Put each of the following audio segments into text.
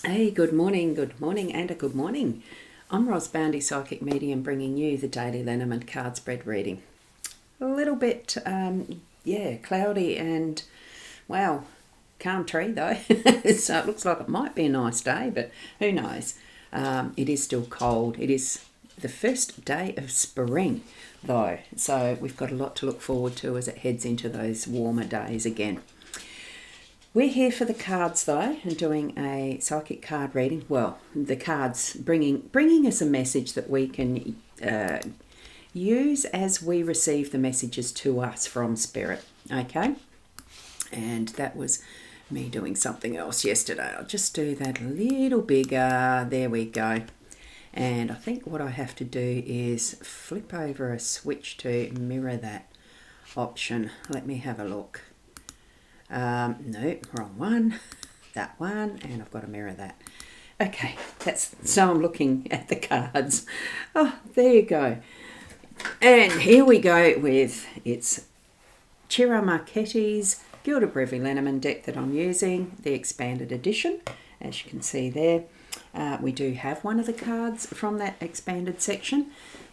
Hey, good morning, and a good morning. I'm Boundy, Psychic Medium, bringing you the daily Lenormand card spread reading. A little bit, cloudy and, wow, calm tree though. So it looks like it might be a nice day, but who knows? It is still cold. It is the first day of spring though, so we've got a lot to look forward to as it heads into those warmer days again. We're here for the cards though, and doing a psychic card reading. Well, the cards bringing us a message that we can use as we receive the messages to us from Spirit. Okay, and that was me doing something else yesterday. I'll just do that a little bigger. There we go. And I think what I have to do is flip over a switch to mirror that option. Let me have a look. No, wrong one. That one, and I've got to mirror that. Okay, so I'm looking at the cards. Oh, there you go. And here we go with it's Chira Marchetti's Gilded Brevi Lenormand deck that I'm using, the expanded edition, as you can see there. We do have one of the cards from that expanded section.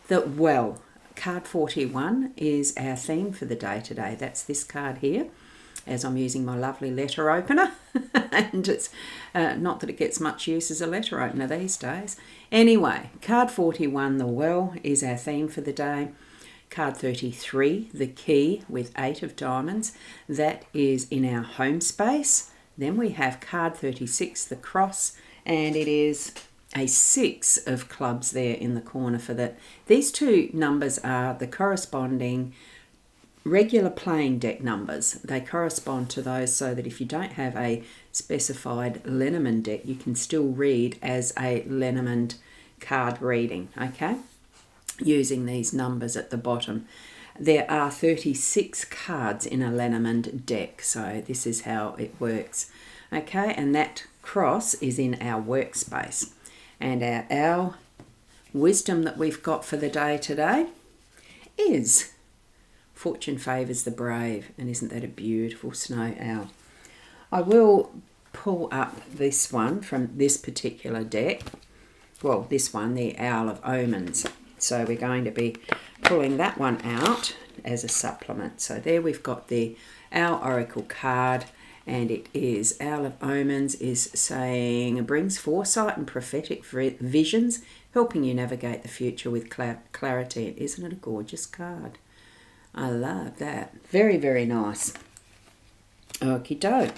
Card 41 is our theme for the day today. That's this card here, as I'm using my lovely letter opener. And it's not that it gets much use as a letter opener these days. Anyway, card 41, the well, is our theme for the day. Card 33, the key with 8 of diamonds, that is in our home space. Then we have card 36, the cross, and it is a 6 of clubs there in the corner for that. These two numbers are the corresponding regular playing deck numbers. They correspond to those, so that if you don't have a specified Lenormand deck, you can still read as a Lenormand card reading, okay, using these numbers at the bottom. There are 36 cards in a Lenormand deck, so this is how it works, okay. And that cross is in our workspace. And our wisdom that we've got for the day today is fortune favours the brave. And isn't that a beautiful snow owl? I will pull up this one from this particular deck. Well, this one, the Owl of Omens. So we're going to be pulling that one out as a supplement. So there we've got the Owl Oracle card, and it is Owl of Omens is saying, brings foresight and prophetic visions, helping you navigate the future with clarity. Isn't it a gorgeous card? I love that. Very, very nice. Okie doke.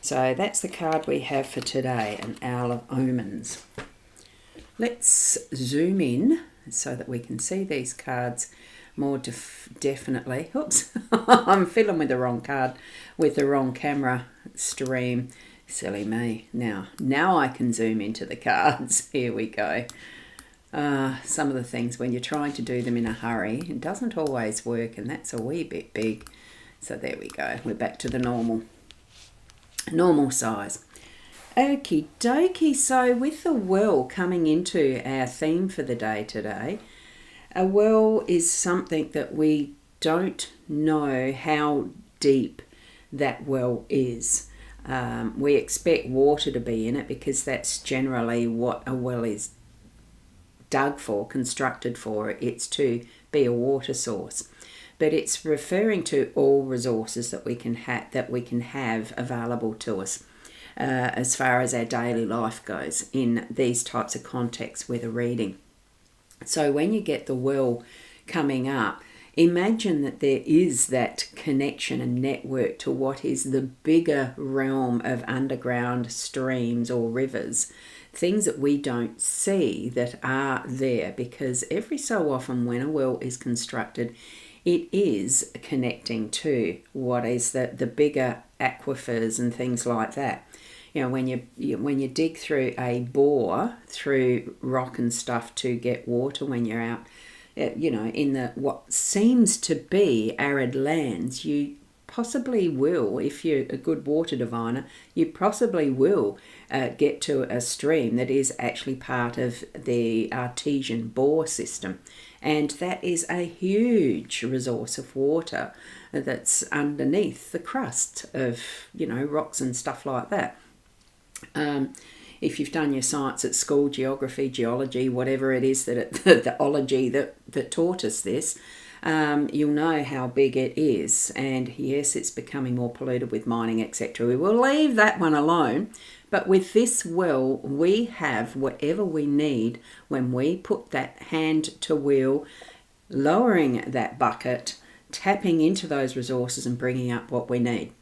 So that's the card we have for today, an Owl of Omens. Let's zoom in so that we can see these cards more definitely. Oops, I'm fiddling with the wrong card, with the wrong camera stream. Silly me. Now I can zoom into the cards. Here we go. Some of the things, when you're trying to do them in a hurry, it doesn't always work, and that's a wee bit big. So there we go. We're back to the normal size. Okie dokie. So with the well coming into our theme for the day today, a well is something that we don't know how deep that well is. We expect water to be in it because that's generally what a well is dug for, constructed for. It's to be a water source. But it's referring to all resources that we can have available to us as far as our daily life goes in these types of contexts with a reading. So when you get the well coming up, imagine that there is that connection and network to what is the bigger realm of underground streams or rivers, things that we don't see that are there, because every so often when a well is constructed, it is connecting to what is the bigger aquifers and things like that. You know, when you dig through a bore through rock and stuff to get water, when you're out, in the what seems to be arid lands, you possibly will, if you're a good water diviner, you possibly will get to a stream that is actually part of the artesian bore system. And that is a huge resource of water that's underneath the crust of, rocks and stuff like that. if you've done your science at school, geography, geology, whatever it is the ology that taught us this, you'll know how big it is. And yes, it's becoming more polluted with mining, etc. We will leave that one alone. But with this well, we have whatever we need when we put that hand to wheel, lowering that bucket, tapping into those resources and bringing up what we need.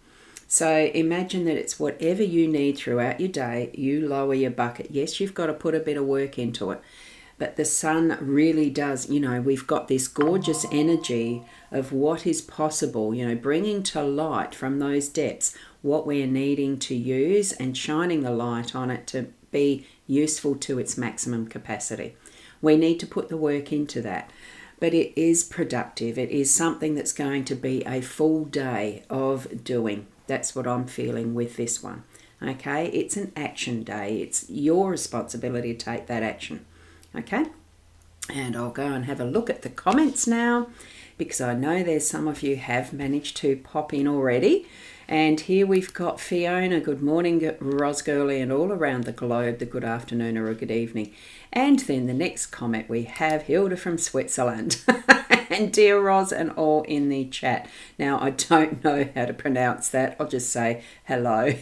So imagine that it's whatever you need throughout your day, you lower your bucket. Yes, you've got to put a bit of work into it, but the sun really does, we've got this gorgeous energy of what is possible, bringing to light from those depths what we're needing to use and shining the light on it to be useful to its maximum capacity. We need to put the work into that. But it is productive. It is something that's going to be a full day of doing. That's what I'm feeling with this one. Okay, it's an action day. It's your responsibility to take that action. Okay, and I'll go and have a look at the comments now, because I know there's some of you have managed to pop in already. And here we've got Fiona, good morning, Rosgirly, and all around the globe, the good afternoon or a good evening. And then the next comment we have Hilda from Switzerland. And dear Ros and all in the chat. Now, I don't know how to pronounce that. I'll just say hello.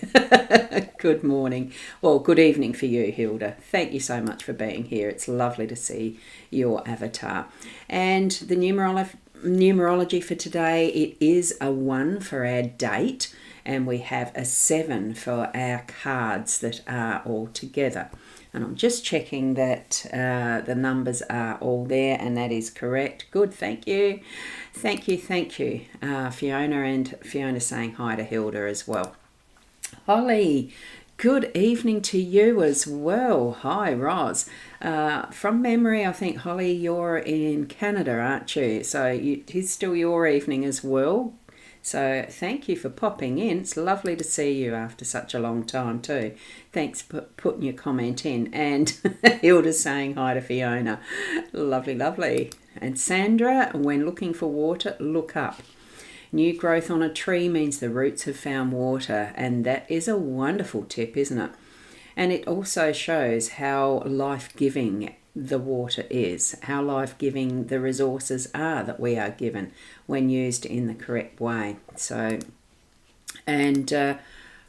Good morning. Well, good evening for you, Hilda. Thank you so much for being here. It's lovely to see your avatar. And the numerology for today, it is a 1 for our date, and we have a 7 for our cards that are all together. And I'm just checking that the numbers are all there, and that is correct. Good, thank you. Thank you. Fiona, and Fiona saying hi to Hilda as well. Holly, good evening to you as well. Hi, Roz. From memory, I think, Holly, you're in Canada, aren't you? So it's still your evening as well. So thank you for popping in. It's lovely to see you after such a long time too. Thanks for putting your comment in. And Hilda's saying hi to Fiona. Lovely. And Sandra, when looking for water, look up. New growth on a tree means the roots have found water, and that is a wonderful tip, isn't it? And it also shows how life-giving the water is, how life-giving the resources are that we are given when used in the correct way. So, and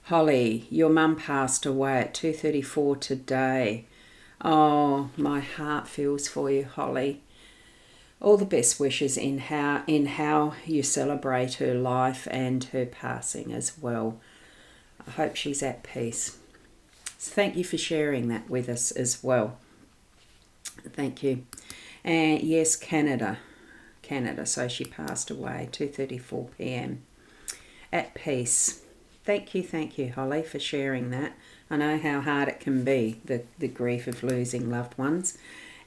Holly, your mum passed away at 2:34 today. Oh, my heart feels for you, Holly. All the best wishes in how you celebrate her life and her passing as well. I hope she's at peace. So thank you for sharing that with us as well. Thank you. And yes, Canada. So she passed away 2:34 p.m. at peace. Thank you, Holly, for sharing that. I know how hard it can be, the grief of losing loved ones.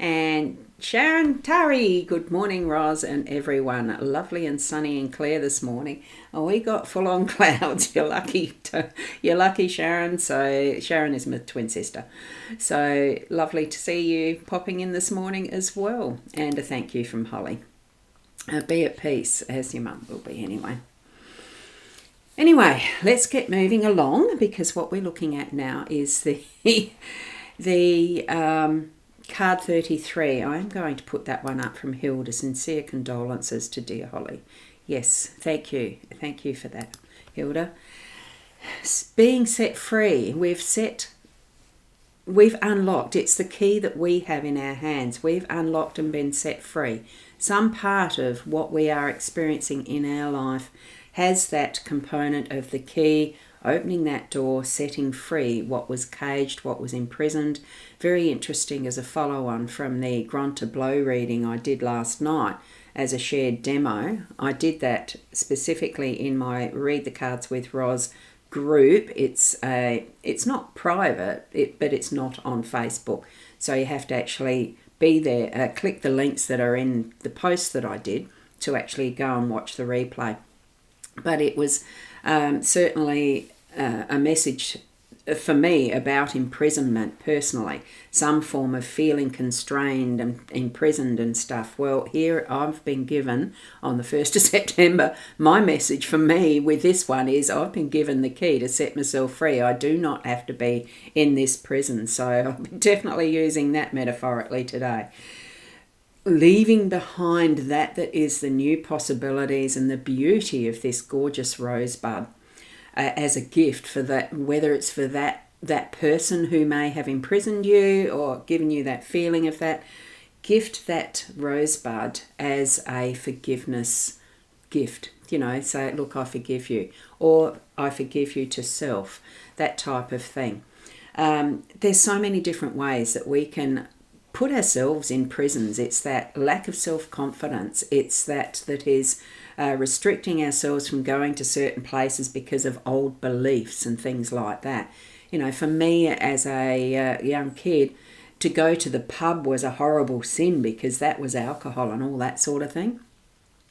And Sharon Tari, good morning, Roz and everyone. Lovely and sunny and clear this morning. Oh, we got full-on clouds. You're lucky, Sharon. So Sharon is my twin sister. So lovely to see you popping in this morning as well. And a thank you from Holly. Be at peace, as your mum will be anyway. Anyway, let's get moving along, because what we're looking at now is the card 33. I'm going to put that one up from Hilda. Sincere condolences to dear Holly. Yes, thank you. Thank you for that, Hilda. Being set free. We've unlocked. It's the key that we have in our hands. We've unlocked and been set free. Some part of what we are experiencing in our life has that component of the key, opening that door, setting free what was caged, what was imprisoned. Very interesting as a follow-on from the Grant to Blow reading I did last night as a shared demo. I did that specifically in my Read the Cards with Roz group. It's not private, but it's not on Facebook. So you have to actually be there, click the links that are in the post that I did to actually go and watch the replay. But it was certainly a message for me, about imprisonment personally, some form of feeling constrained and imprisoned and stuff. Well, here I've been given on the 1st of September, my message for me with this one is I've been given the key to set myself free. I do not have to be in this prison. So I'll be definitely using that metaphorically today. Leaving behind that is the new possibilities and the beauty of this gorgeous rosebud. As a gift for that, whether it's for that person who may have imprisoned you or given you that feeling of that, gift that rosebud as a forgiveness gift. Say, look, I forgive you, or I forgive you to self, that type of thing. There's so many different ways that we can put ourselves in prisons. It's that lack of self-confidence. It's that is restricting ourselves from going to certain places because of old beliefs and things like that. For me as a young kid, to go to the pub was a horrible sin because that was alcohol and all that sort of thing.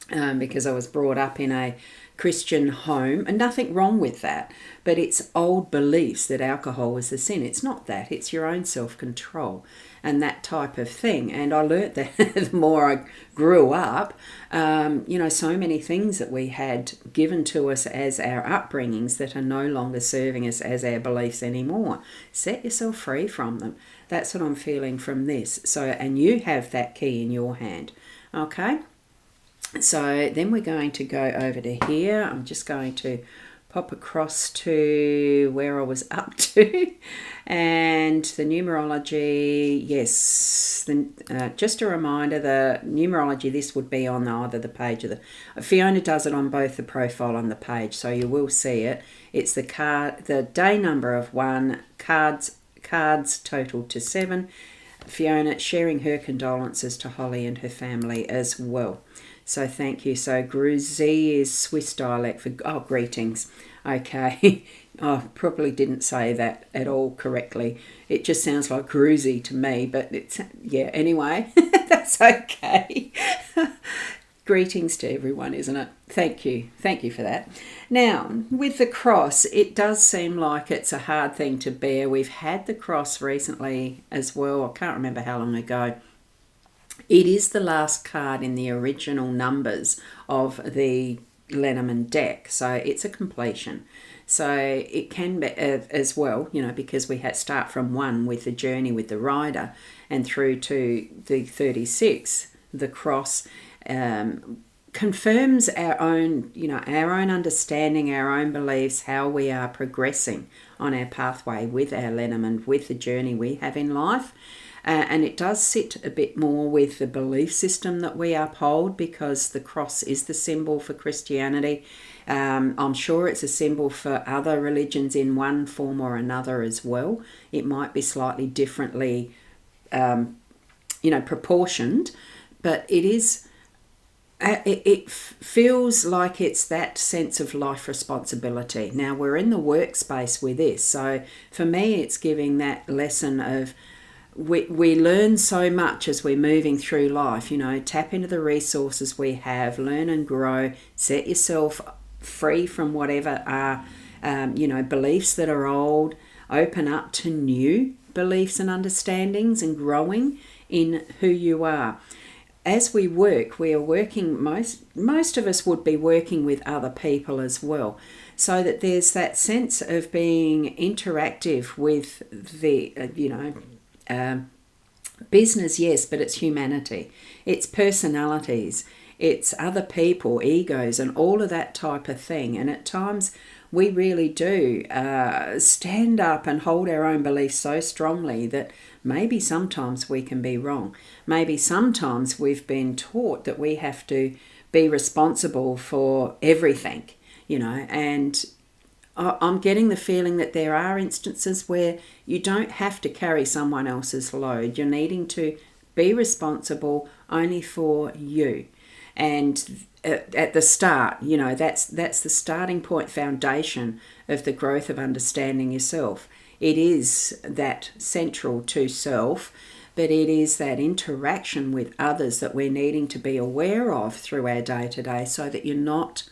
Because I was brought up in a Christian home, and nothing wrong with that, but it's old beliefs that alcohol was the sin. It's not that, it's your own self-control and that type of thing. And I learnt that the more I grew up, so many things that we had given to us as our upbringings that are no longer serving us as our beliefs anymore. Set yourself free from them. That's what I'm feeling from this. So, and you have that key in your hand, okay? So then we're going to go over to here. I'm just going to pop across to where I was up to. And the numerology, yes. Just a reminder, the numerology, this would be on either the page of the... Fiona does it on both the profile and the page, so you will see it. It's the day number of 1, cards total to 7. Fiona sharing her condolences to Holly and her family as well. So thank you. So Gruzi is Swiss dialect for greetings. Okay. I probably didn't say that at all correctly. It just sounds like Gruzi to me, but it's, yeah, anyway, that's okay. Greetings to everyone, isn't it? Thank you. Thank you for that. Now, with the cross, it does seem like it's a hard thing to bear. We've had the cross recently as well. I can't remember how long ago. It is the last card in the original numbers of the Lenormand deck, so it's a completion. So it can be as well, because we had start from 1 with the journey with the rider and through to the 36, the cross confirms our own, our own understanding, our own beliefs, how we are progressing on our pathway with our Lenormand, with the journey we have in life. And it does sit a bit more with the belief system that we uphold, because the cross is the symbol for Christianity. I'm sure it's a symbol for other religions in one form or another as well. It might be slightly differently, proportioned, but it is. It feels like it's that sense of life responsibility. Now, we're in the workspace with this, so for me, it's giving that lesson of. We learn so much as we're moving through life, tap into the resources we have, learn and grow, set yourself free from whatever are, beliefs that are old, open up to new beliefs and understandings and growing in who you are. As we work, we are working, most of us would be working with other people as well, so that there's that sense of being interactive with the, business, yes, but it's humanity, it's personalities, it's other people, egos, and all of that type of thing. And at times we really do stand up and hold our own beliefs so strongly that maybe sometimes we can be wrong. Maybe sometimes we've been taught that we have to be responsible for everything, and I'm getting the feeling that there are instances where you don't have to carry someone else's load. You're needing to be responsible only for you. And at the start, that's the starting point, foundation of the growth of understanding yourself. It is that central to self, but it is that interaction with others that we're needing to be aware of through our day-to-day, so that you're not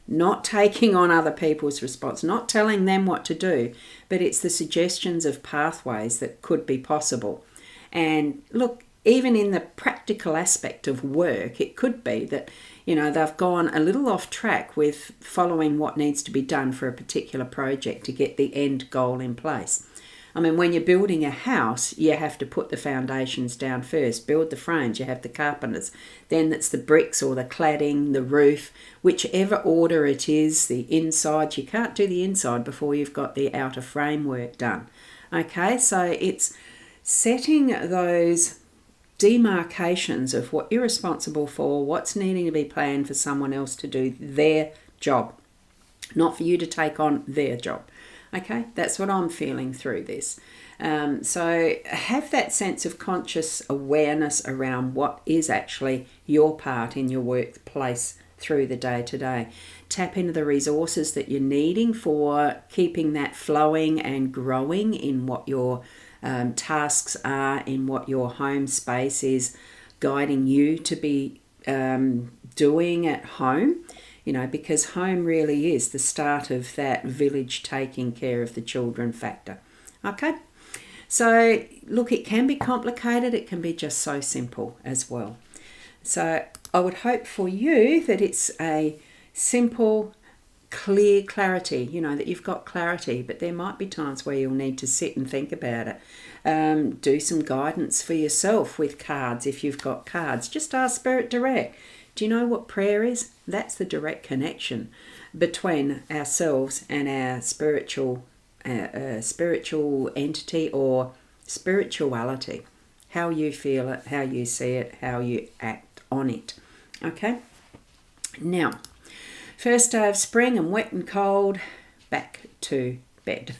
not taking on other people's response, not telling them what to do, but it's the suggestions of pathways that could be possible. And look, even in the practical aspect of work, it could be that, they've gone a little off track with following what needs to be done for a particular project to get the end goal in place. I mean, when you're building a house, you have to put the foundations down first, build the frames, you have the carpenters, then it's the bricks or the cladding, the roof, whichever order it is, the inside. You can't do the inside before you've got the outer framework done. Okay, so it's setting those demarcations of what you're responsible for, what's needing to be planned for someone else to do their job, not for you to take on their job. Okay, that's what I'm feeling through this. So have that sense of conscious awareness around what is actually your part in your workplace through the day to day. Tap into the resources that you're needing for keeping that flowing and growing in what your tasks are, in what your home space is guiding you to be doing at home. Because home really is the start of that village taking care of the children factor. Okay? So, look, it can be complicated. It can be just so simple as well. So, I would hope for you that it's a simple, clear clarity, that you've got clarity, but there might be times where you'll need to sit and think about it. Do some guidance for yourself with cards if you've got cards. Just ask Spirit direct. Do you know what prayer is? That's the direct connection between ourselves and our spiritual entity or spirituality. How you feel it, how you see it, how you act on it. Okay? Now, first day of spring and wet and cold, back to bed.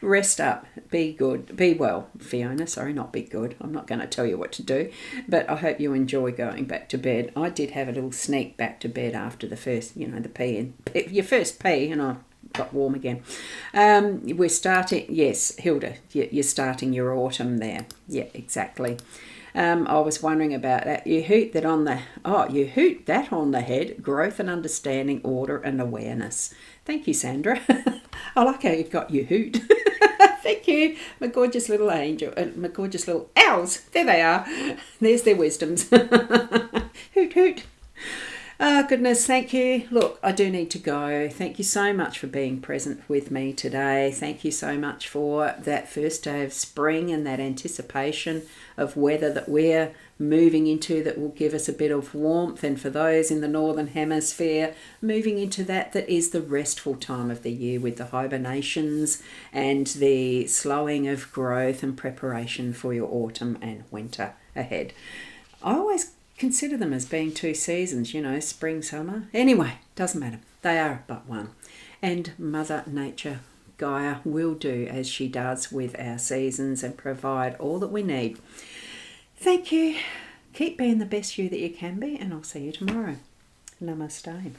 Rest up, be good, be well, Fiona. Sorry, not be good. I'm not going to tell you what to do, but I hope you enjoy going back to bed. I did have a little sneak back to bed after the first, the pee, your first pee, and I got warm again. We're starting, yes, Hilda, you're starting your autumn there. Yeah, exactly. I was wondering about that. You hoot that on the head. Growth and understanding, order and awareness. Thank you, Sandra. I like how you've got your hoot. Thank you, my gorgeous little angel, my gorgeous little owls. There they are. There's their wisdoms. Hoot, hoot. Oh, goodness, thank you. Look, I do need to go. Thank you so much for being present with me today. Thank you so much for that first day of spring and that anticipation of weather that we're moving into that will give us a bit of warmth. And for those in the Northern Hemisphere, moving into that is the restful time of the year with the hibernations and the slowing of growth and preparation for your autumn and winter ahead. I always consider them as being two seasons, spring, summer. Anyway, doesn't matter. They are but one. And Mother Nature, Gaia, will do as she does with our seasons and provide all that we need. Thank you. Keep being the best you that you can be, and I'll see you tomorrow. Namaste.